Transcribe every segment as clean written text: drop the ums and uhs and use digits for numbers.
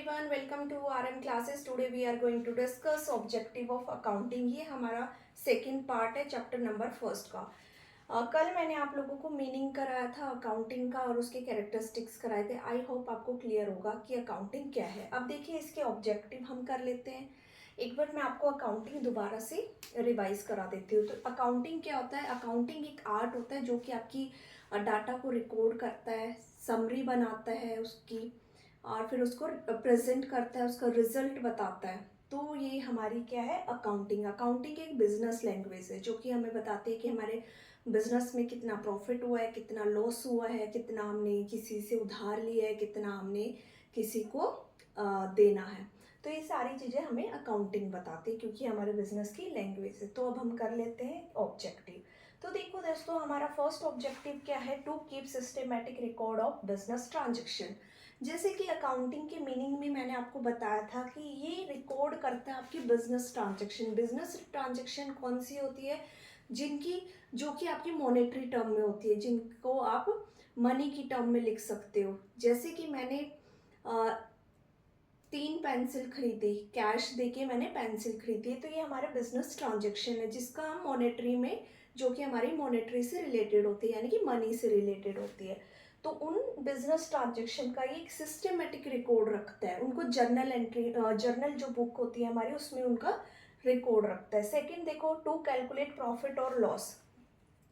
everyone, welcome to RM classes. Today we are going to discuss objective of accounting. ये हमारा second part है chapter number first का। कल मैंने आप लोगों को मीनिंग कराया था अकाउंटिंग का और उसके कैरेक्टरिस्टिक्स कराए थे। आई होप आपको क्लियर होगा कि अकाउंटिंग क्या है। अब देखिए इसके ऑब्जेक्टिव हम कर लेते हैं। एक बार मैं आपको अकाउंटिंग दोबारा से रिवाइज करा देती हूँ। तो अकाउंटिंग क्या होता है? अकाउंटिंग एक आर्ट होता है जो कि आपकी डाटा को रिकॉर्ड करता है, समरी बनाता है उसकी, और फिर उसको प्रेजेंट करता है, उसका रिजल्ट बताता है। तो ये हमारी क्या है? अकाउंटिंग। अकाउंटिंग एक बिजनेस लैंग्वेज है जो कि हमें बताती है कि हमारे बिजनेस में कितना प्रॉफिट हुआ है, कितना लॉस हुआ है, कितना हमने किसी से उधार लिया है, कितना हमने किसी को देना है। तो ये सारी चीज़ें हमें अकाउंटिंग बताती है क्योंकि हमारे बिजनेस की लैंग्वेज है। तो अब हम कर लेते हैं ऑब्जेक्टिव। तो देखो दोस्तों, हमारा फर्स्ट ऑब्जेक्टिव क्या है? To keep systematic record of business transaction. जैसे कि अकाउंटिंग के मीनिंग में मैंने आपको बताया था कि ये रिकॉर्ड करता है आपकी बिजनेस ट्रांजैक्शन। बिजनेस ट्रांजैक्शन कौन सी होती है? जिनकी जो कि आपकी मॉनेटरी टर्म में होती है, जिनको आप मनी की टर्म में लिख सकते हो। जैसे कि मैंने 3 पेंसिल खरीदी, कैश देके मैंने पेंसिल खरीदी, तो ये हमारा बिजनेस ट्रांजैक्शन है जिसका हम मॉनेटरी में, जो कि हमारी मॉनेटरी से रिलेटेड होती है, यानी कि मनी से रिलेटेड होती है। तो उन बिजनेस ट्रांजैक्शन का एक सिस्टमेटिक रिकॉर्ड रखता है। उनको जर्नल एंट्री, जर्नल जो बुक होती है हमारी, उसमें उनका रिकॉर्ड रखता है। सेकंड देखो, टू कैलकुलेट प्रॉफिट और लॉस।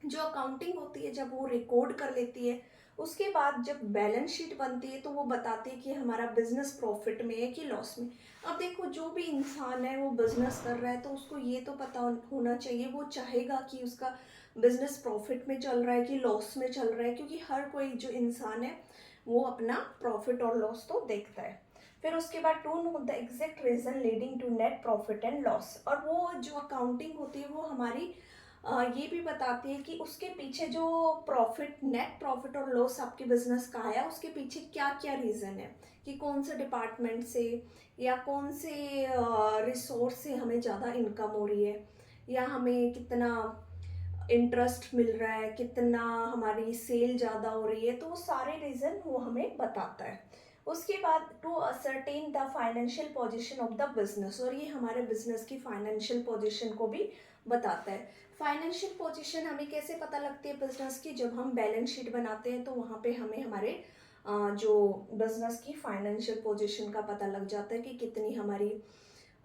जो अकाउंटिंग होती है जब वो रिकॉर्ड कर लेती है, उसके बाद जब बैलेंस शीट बनती है तो वो बताती है कि हमारा बिजनेस प्रॉफिट में है कि लॉस में। अब देखो, जो भी इंसान है वो बिजनेस कर रहा है तो उसको ये तो पता होना चाहिए, वो चाहेगा कि उसका बिजनेस प्रॉफिट में चल रहा है कि लॉस में चल रहा है, क्योंकि हर कोई जो इंसान है वो अपना प्रॉफिट और लॉस तो देखता है। फिर उसके बाद to know the exact reason leading to net profit and loss. और वो जो अकाउंटिंग होती है वो हमारी ये भी बताती है कि उसके पीछे जो प्रॉफिट, नेट प्रॉफिट और लॉस आपके बिजनेस का आया, उसके पीछे क्या क्या रीज़न है, कि कौन से डिपार्टमेंट से या कौन से रिसोर्स से हमें ज़्यादा इनकम हो रही है, या हमें कितना इंटरेस्ट मिल रहा है, कितना हमारी सेल ज़्यादा हो रही है। तो वो सारे रीज़न वो हमें बताता है। उसके बाद to ascertain the financial position of the business, और ये हमारे बिजनेस की फाइनेंशियल पोजीशन को भी बताता है। फाइनेंशियल पोजीशन हमें कैसे पता लगती है बिजनेस की? जब हम बैलेंस शीट बनाते हैं तो वहाँ पे हमें हमारे जो बिजनेस की फाइनेंशियल पोजीशन का पता लग जाता है कि कितनी हमारी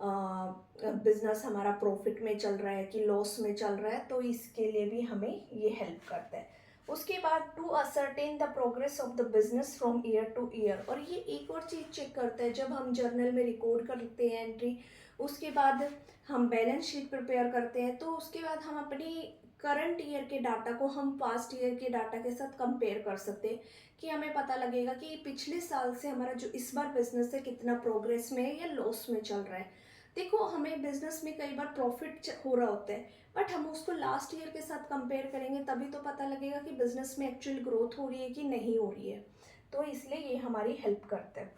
बिजनेस हमारा प्रॉफिट में चल रहा है कि लॉस में चल रहा है। तो इसके लिए भी हमें ये हेल्प करता है। उसके बाद to ascertain the progress of the business from year to year, और ये एक और चीज़ चेक करता है जब हम जर्नल में रिकॉर्ड करते हैं एंट्री, उसके बाद हम बैलेंस शीट प्रिपेयर करते हैं, तो उसके बाद हम अपनी करंट ईयर के डाटा को हम पास्ट ईयर के डाटा के साथ कंपेयर कर सकते हैं, कि हमें पता लगेगा कि पिछले साल से हमारा जो इस बार बिजनेस है कितना प्रोग्रेस में है या लॉस में चल रहा है। देखो, हमें बिजनेस में कई बार प्रॉफिट हो रहा होता है, बट हम उसको लास्ट ईयर के साथ कंपेयर करेंगे तभी तो पता लगेगा कि बिजनेस में एक्चुअल ग्रोथ हो रही है कि नहीं हो रही है। तो इसलिए ये हमारी हेल्प करता है।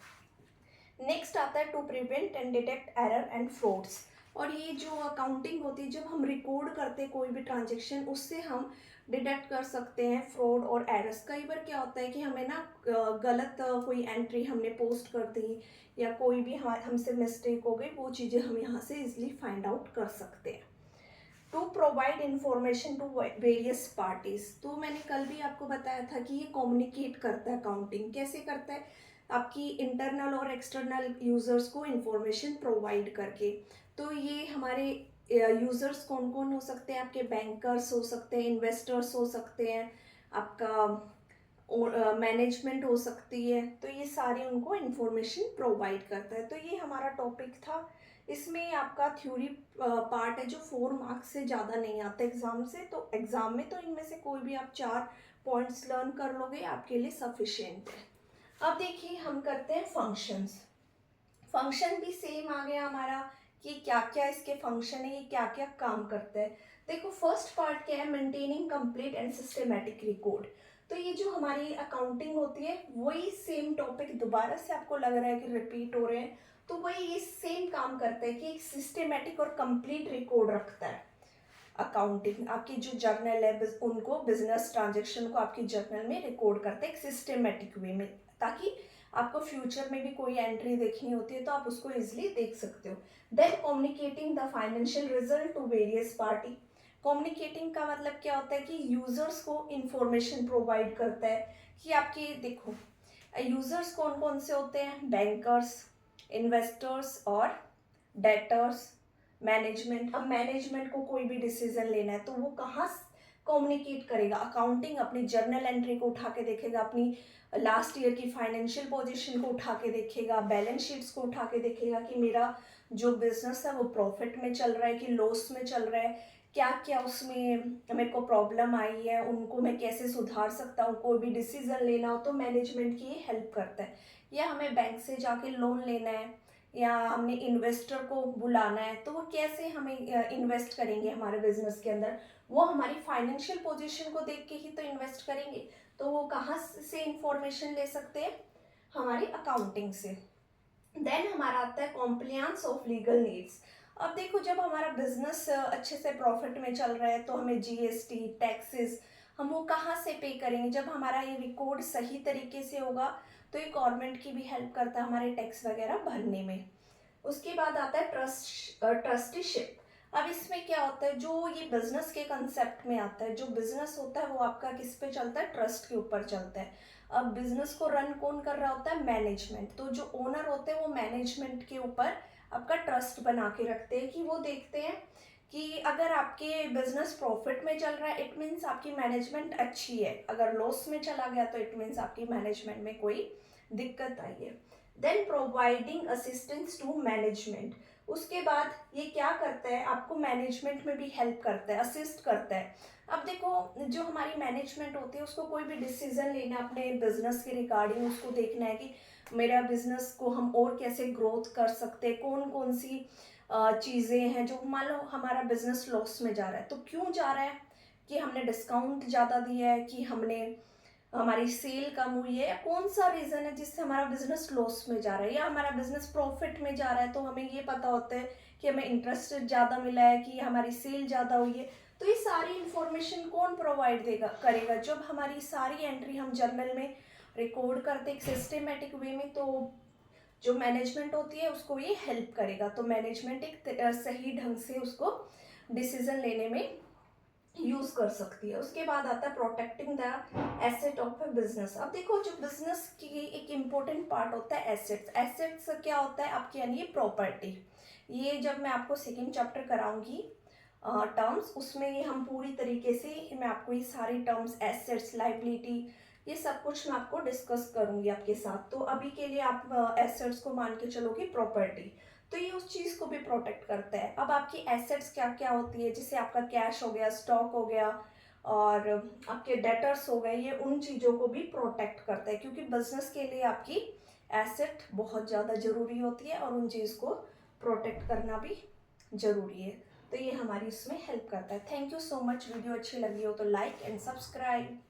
नेक्स्ट आता है to prevent and detect error and frauds. और ये जो अकाउंटिंग होती है, जब हम रिकॉर्ड करते हैं कोई भी ट्रांजेक्शन, उससे हम डिटेक्ट कर सकते हैं फ्रॉड और एरर्स। कई बार क्या होता है कि हमें ना गलत कोई एंट्री हमने पोस्ट कर दी, या कोई भी हमसे मिस्टेक हो गई, वो चीज़ें हम यहाँ से इजिली फाइंड आउट कर सकते हैं। To provide information to various parties. तो मैंने कल भी आपको बताया था कि ये कम्युनिकेट करता है। अकाउंटिंग कैसे करता है? आपकी इंटरनल और एक्सटर्नल यूजर्स को इंफॉर्मेशन प्रोवाइड करके। तो ये हमारे यूजर्स कौन कौन हो सकते हैं? आपके बैंकर्स हो सकते हैं, इन्वेस्टर्स हो सकते हैं, आपका मैनेजमेंट हो सकती है। तो ये सारी उनको इंफॉर्मेशन प्रोवाइड करता है। तो ये हमारा टॉपिक था। इसमें आपका थ्योरी पार्ट है जो 4 मार्क्स से ज़्यादा नहीं आता एग्ज़ाम से। तो एग्ज़ाम में तो इनमें से कोई भी आप 4 पॉइंट्स लर्न कर लोगे, आपके लिए सफिशिएंट है। अब देखिए हम करते हैं फंक्शंस। फंक्शन भी सेम आ गया हमारा, कि क्या क्या इसके फंक्शन है, ये क्या क्या काम करता है। देखो, फर्स्ट पार्ट क्या है? Maintaining complete and systematic record. तो ये जो हमारी अकाउंटिंग होती है, वही सेम टॉपिक दोबारा से आपको लग रहा है कि रिपीट हो रहे हैं, तो वही ये सेम काम करता है कि एक सिस्टमेटिक और कंप्लीट रिकॉर्ड रखता है। अकाउंटिंग आपकी जो जर्नल है, उनको, बिजनेस ट्रांजेक्शन को आपकी जर्नल में रिकॉर्ड करते हैं एक सिस्टमेटिक वे में, ताकि आपको फ्यूचर में भी कोई एंट्री देखनी होती है तो आप उसको इजिली देख सकते हो। Then communicating the financial result to various party. Communicating का मतलब क्या होता है कि यूजर्स को इंफॉर्मेशन प्रोवाइड करता है कि आपकी, देखो यूजर्स कौन कौन से होते हैं, बैंकर्स, इन्वेस्टर्स और डेटर्स, मैनेजमेंट। अब मैनेजमेंट को कोई भी डिसीजन लेना है तो वो कहाँ कम्युनिकेट करेगा, अकाउंटिंग अपनी जर्नल एंट्री को उठा के देखेगा, अपनी लास्ट ईयर की फाइनेंशियल पोजीशन को उठा के देखेगा, बैलेंस शीट्स को उठा के देखेगा कि मेरा जो बिजनेस है वो प्रॉफिट में चल रहा है कि लॉस में चल रहा है, क्या क्या उसमें मेरे को प्रॉब्लम आई है, उनको मैं कैसे सुधार सकता हूँ। कोई भी डिसीजन लेना हो तो मैनेजमेंट की हेल्प करता है। या हमें बैंक से जाके लोन लेना है या हमने इन्वेस्टर को बुलाना है तो वो कैसे हमें इन्वेस्ट करेंगे हमारे बिजनेस के अंदर, वो हमारी फाइनेंशियल पोजीशन को देख के ही तो इन्वेस्ट करेंगे। तो वो कहाँ से इंफॉर्मेशन ले सकते हैं, हमारी अकाउंटिंग से। देन हमारा आता है कॉम्प्लियंस ऑफ लीगल नीड्स। अब देखो जब हमारा बिजनेस अच्छे से प्रॉफिट में चल रहा है तो हमें जीएसटी टैक्सेस हम वो कहाँ से पे करेंगे, जब हमारा ये रिकॉर्ड सही तरीके से होगा तो ये गवर्नमेंट की भी हेल्प करता है हमारे टैक्स वगैरह भरने में। उसके बाद आता है ट्रस्टीशिप। अब इसमें क्या होता है, जो ये बिजनेस के कंसेप्ट में आता है, जो बिजनेस होता है वो आपका किस पे चलता है, ट्रस्ट के ऊपर चलता है। अब बिजनेस को रन कौन कर रहा होता है, मैनेजमेंट। तो जो ओनर होते हैं वो मैनेजमेंट के ऊपर आपका ट्रस्ट बना के रखते हैं कि वो देखते हैं कि अगर आपके बिजनेस प्रॉफिट में चल रहा है इट मीन्स आपकी मैनेजमेंट अच्छी है, अगर लॉस में चला गया तो इट मीन्स आपकी मैनेजमेंट में कोई दिक्कत आई है। Then providing assistance to management. उसके बाद ये क्या करता है, आपको मैनेजमेंट में भी हेल्प करता है, असिस्ट करता है। अब देखो जो हमारी मैनेजमेंट होती है उसको कोई भी डिसीजन लेना अपने बिजनेस के रिगार्डिंग, उसको देखना है कि मेरा बिजनेस को हम और कैसे ग्रोथ कर सकते हैं, कौन कौन सी चीज़ें हैं जो, मान लो हमारा बिजनेस लॉस में जा रहा है तो क्यों जा रहा है, कि हमने डिस्काउंट ज़्यादा दिया है, कि हमने हमारी सेल कम हुई है, या कौन सा रीज़न है जिससे हमारा बिजनेस लॉस में जा रहा है, या हमारा बिजनेस प्रॉफिट में जा रहा है। तो हमें ये पता होता है कि हमें इंटरेस्ट ज़्यादा मिला है कि हमारी सेल ज़्यादा हुई है। तो ये सारी इंफॉर्मेशन कौन प्रोवाइड देगा करेगा, जब हमारी सारी एंट्री हम जर्नल में रिकॉर्ड करते एक सिस्टमेटिक वे में, तो जो मैनेजमेंट होती है उसको ये हेल्प करेगा। तो मैनेजमेंट एक सही ढंग से उसको डिसीजन लेने में यूज कर सकती है। उसके बाद आता है protecting the asset of a business. अब देखो जो बिजनेस की एक इम्पोर्टेंट पार्ट होता है एसेट्स। एसेट्स क्या होता है आपकी, यानी प्रॉपर्टी। ये जब मैं आपको सेकेंड चैप्टर कराऊंगी टर्म्स, उसमें ये हम पूरी तरीके से मैं आपको ये सारी टर्म्स एसेट्स लाइबिलिटी ये सब कुछ मैं आपको डिस्कस करूंगी आपके साथ। तो अभी के लिए आप एसेट्स को मान के चलोगे प्रॉपर्टी, तो ये उस चीज़ को भी प्रोटेक्ट करता है। अब आपकी एसेट्स क्या क्या होती है, जैसे आपका कैश हो गया, स्टॉक हो गया और आपके डेटर्स हो गए, ये उन चीज़ों को भी प्रोटेक्ट करता है क्योंकि बिजनेस के लिए आपकी एसेट बहुत ज़्यादा ज़रूरी होती है और उन चीज़ को प्रोटेक्ट करना भी ज़रूरी है। तो ये हमारी उसमें हेल्प करता है। Thank you so much. Video अच्छी लगी हो तो लाइक एंड सब्सक्राइब।